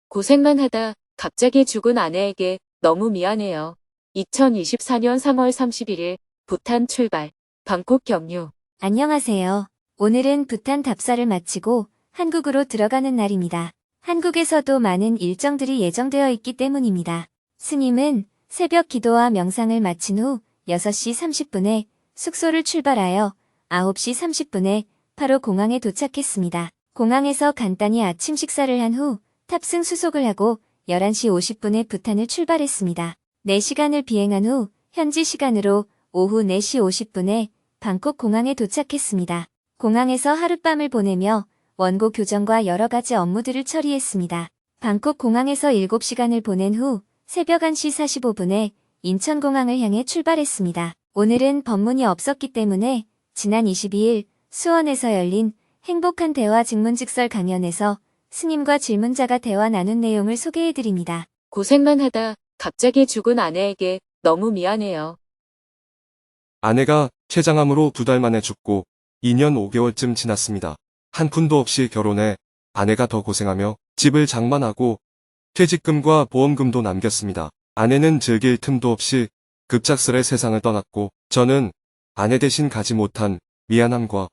고생만 하다 갑자기 죽은 아내에게 너무 미안해요. 2024년 3월 31일 부탄 출발. 방콕 경유. 안녕하세요. 오늘은 부탄 답사를 마치고 한국으로 들어가는 날입니다. 한국에서도 많은 일정들이 예정되어 있기 때문입니다. 스님은 새벽 기도와 명상을 마친 후 6시 30분에 숙소를 출발하여 9시 30분에 바로 공항에 도착했습니다. 공항에서 간단히 아침 식사를 한 후 탑승 수속을 하고 11시 50분에 부탄을 출발했습니다. 4시간을 비행한 후 현지 시간으로 오후 4시 50분에 방콕 공항에 도착했습니다. 공항에서 하룻밤을 보내며 원고 교정과 여러 가지 업무들을 처리했습니다. 방콕 공항에서 7시간을 보낸 후 새벽 1시 45분에 인천공항을 향해 출발했습니다. 오늘은 법문이 없었기 때문에 지난 22일 수원에서 열린 행복한 대화 증문즉설 강연에서 스님과 질문자가 대화 나눈 내용을 소개해드립니다. 고생만 하다 갑자기 죽은 아내에게 너무 미안해요. 아내가 췌장암으로 2달 만에 죽고 2년 5개월쯤 지났습니다. 한 푼도 없이 결혼해 아내가 더 고생하며 집을 장만하고 퇴직금과 보험금도 남겼습니다. 아내는 즐길 틈도 없이 급작스레 세상을 떠났고 저는 아내 대신 가지 못한 미안함과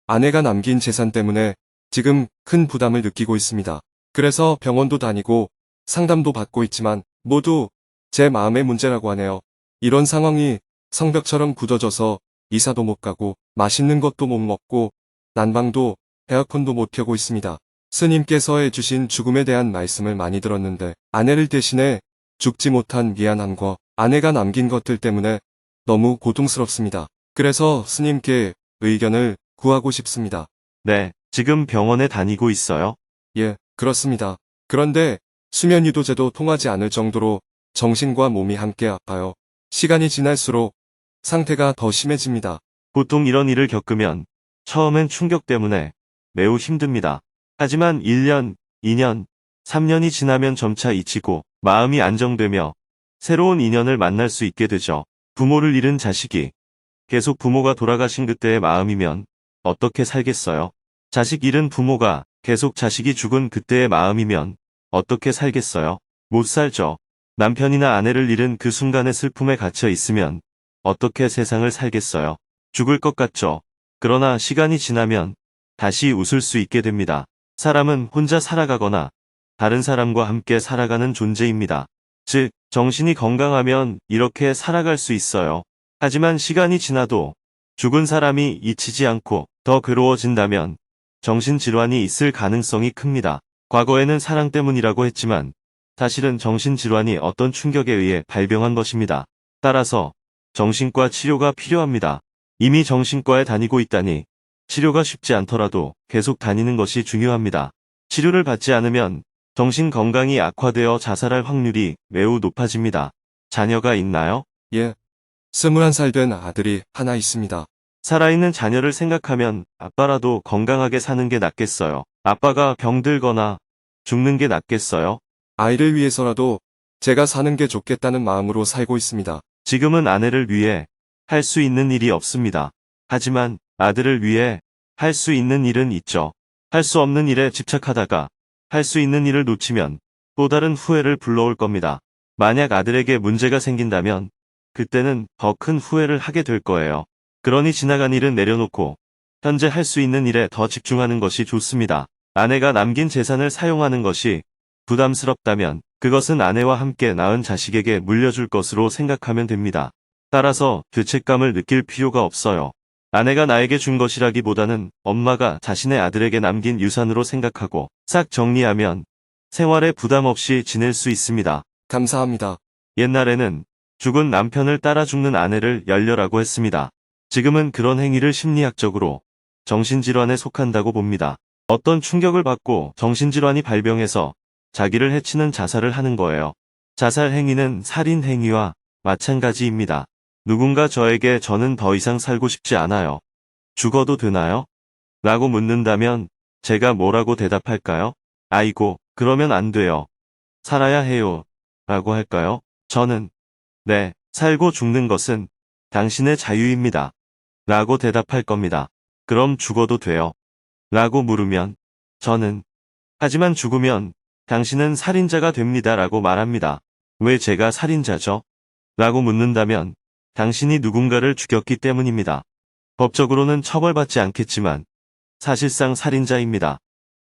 아내가 남긴 재산 때문에 지금 큰 부담을 느끼고 있습니다. 그래서 병원도 다니고 상담도 받고 있지만 모두 제 마음의 문제라고 하네요. 이런 상황이 성벽처럼 굳어져서 이사도 못 가고 맛있는 것도 못 먹고 난방도 에어컨도 못 켜고 있습니다. 스님께서 해주신 죽음에 대한 말씀을 많이 들었는데 아내를 대신해 죽지 못한 미안함과 아내가 남긴 것들 때문에 너무 고통스럽습니다. 그래서 스님께 의견을 구하고 싶습니다. 네, 지금 병원에 다니고 있어요? 예, 그렇습니다. 그런데 수면 유도제도 통하지 않을 정도로 정신과 몸이 함께 아파요. 시간이 지날수록 상태가 더 심해집니다. 보통 이런 일을 겪으면 처음엔 충격 때문에 매우 힘듭니다. 하지만 1년, 2년, 3년이 지나면 점차 잊히고 마음이 안정되며 새로운 인연을 만날 수 있게 되죠. 부모를 잃은 자식이 계속 부모가 돌아가신 그때의 마음이면 어떻게 살겠어요? 자식 잃은 부모가 계속 자식이 죽은 그때의 마음이면 어떻게 살겠어요? 못 살죠. 남편이나 아내를 잃은 그 순간의 슬픔에 갇혀 있으면 어떻게 세상을 살겠어요? 죽을 것 같죠. 그러나 시간이 지나면 다시 웃을 수 있게 됩니다. 사람은 혼자 살아가거나 다른 사람과 함께 살아가는 존재입니다. 즉, 정신이 건강하면 이렇게 살아갈 수 있어요. 하지만 시간이 지나도 죽은 사람이 잊히지 않고 더 괴로워진다면 정신질환이 있을 가능성이 큽니다. 과거에는 사랑 때문이라고 했지만 사실은 정신질환이 어떤 충격에 의해 발병한 것입니다. 따라서 정신과 치료가 필요합니다. 이미 정신과에 다니고 있다니 치료가 쉽지 않더라도 계속 다니는 것이 중요합니다. 치료를 받지 않으면 정신 건강이 악화되어 자살할 확률이 매우 높아집니다. 자녀가 있나요? 예, 21살 된 아들이 하나 있습니다. 살아있는 자녀를 생각하면 아빠라도 건강하게 사는 게 낫겠어요. 아빠가 병들거나 죽는 게 낫겠어요? 아이를 위해서라도 제가 사는 게 좋겠다는 마음으로 살고 있습니다. 지금은 아내를 위해 할 수 있는 일이 없습니다. 하지만 아들을 위해 할 수 있는 일은 있죠. 할 수 없는 일에 집착하다가 할 수 있는 일을 놓치면 또 다른 후회를 불러올 겁니다. 만약 아들에게 문제가 생긴다면 그때는 더 큰 후회를 하게 될 거예요. 그러니 지나간 일은 내려놓고 현재 할 수 있는 일에 더 집중하는 것이 좋습니다. 아내가 남긴 재산을 사용하는 것이 부담스럽다면 그것은 아내와 함께 낳은 자식에게 물려줄 것으로 생각하면 됩니다. 따라서 죄책감을 느낄 필요가 없어요. 아내가 나에게 준 것이라기보다는 엄마가 자신의 아들에게 남긴 유산으로 생각하고 싹 정리하면 생활에 부담 없이 지낼 수 있습니다. 감사합니다. 옛날에는 죽은 남편을 따라 죽는 아내를 열렬하고 했습니다. 지금은 그런 행위를 심리학적으로 정신질환에 속한다고 봅니다. 어떤 충격을 받고 정신질환이 발병해서 자기를 해치는 자살을 하는 거예요. 자살 행위는 살인 행위와 마찬가지입니다. 누군가 저에게 저는 더 이상 살고 싶지 않아요. 죽어도 되나요? 라고 묻는다면 제가 뭐라고 대답할까요? 아이고, 그러면 안 돼요. 살아야 해요. 라고 할까요? 저는 네, 살고 죽는 것은 당신의 자유입니다. 라고 대답할 겁니다. 그럼 죽어도 돼요. 라고 물으면 저는 하지만 죽으면 당신은 살인자가 됩니다. 라고 말합니다. 왜 제가 살인자죠? 라고 묻는다면 당신이 누군가를 죽였기 때문입니다. 법적으로는 처벌받지 않겠지만 사실상 살인자입니다.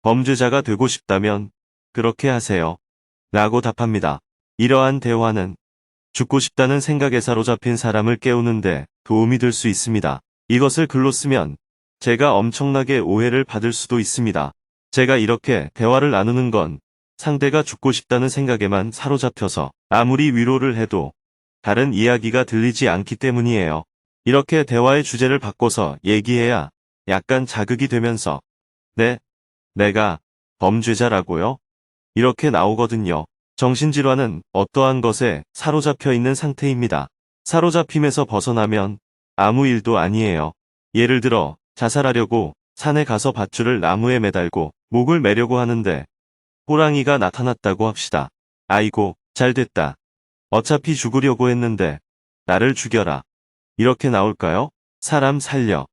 범죄자가 되고 싶다면 그렇게 하세요. 라고 답합니다. 이러한 대화는 죽고 싶다는 생각에 사로잡힌 사람을 깨우는데 도움이 될 수 있습니다. 이것을 글로 쓰면 제가 엄청나게 오해를 받을 수도 있습니다. 제가 이렇게 대화를 나누는 건 상대가 죽고 싶다는 생각에만 사로잡혀서 아무리 위로를 해도 다른 이야기가 들리지 않기 때문이에요. 이렇게 대화의 주제를 바꿔서 얘기해야 약간 자극이 되면서 네, 내가 범죄자라고요? 이렇게 나오거든요. 정신질환은 어떠한 것에 사로잡혀 있는 상태입니다. 사로잡힘에서 벗어나면 아무 일도 아니에요. 예를 들어 자살하려고 산에 가서 밧줄을 나무에 매달고 목을 매려고 하는데 호랑이가 나타났다고 합시다. 아이고, 잘 됐다. 어차피 죽으려고 했는데 나를 죽여라. 이렇게 나올까요? 사람 살려.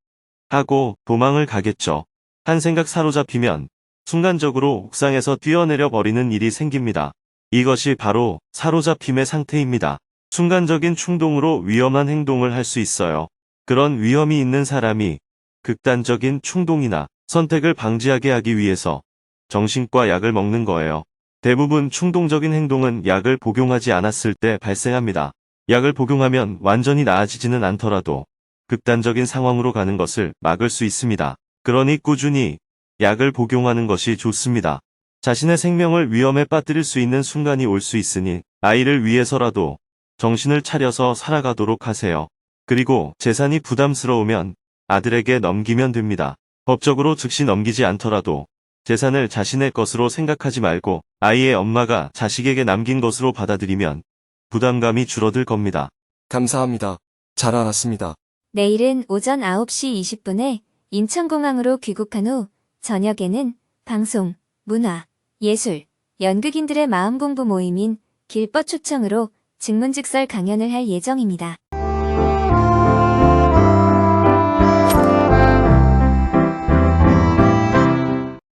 하고 도망을 가겠죠. 한 생각 사로잡히면 순간적으로 옥상에서 뛰어내려 버리는 일이 생깁니다. 이것이 바로 사로잡힘의 상태입니다. 순간적인 충동으로 위험한 행동을 할 수 있어요. 그런 위험이 있는 사람이 극단적인 충동이나 선택을 방지하게 하기 위해서 정신과 약을 먹는 거예요. 대부분 충동적인 행동은 약을 복용하지 않았을 때 발생합니다. 약을 복용하면 완전히 나아지지는 않더라도 극단적인 상황으로 가는 것을 막을 수 있습니다. 그러니 꾸준히 약을 복용하는 것이 좋습니다. 자신의 생명을 위험에 빠뜨릴 수 있는 순간이 올 수 있으니 아이를 위해서라도 정신을 차려서 살아가도록 하세요. 그리고 재산이 부담스러우면 아들에게 넘기면 됩니다. 법적으로 즉시 넘기지 않더라도 재산을 자신의 것으로 생각하지 말고 아이의 엄마가 자식에게 남긴 것으로 받아들이면 부담감이 줄어들 겁니다. 감사합니다. 잘 알았습니다. 내일은 오전 9시 20분에 인천공항으로 귀국한 후 저녁에는 방송, 문화, 예술, 연극인들의 마음공부 모임인 길벗 초청으로 증문즉설 강연을 할 예정입니다.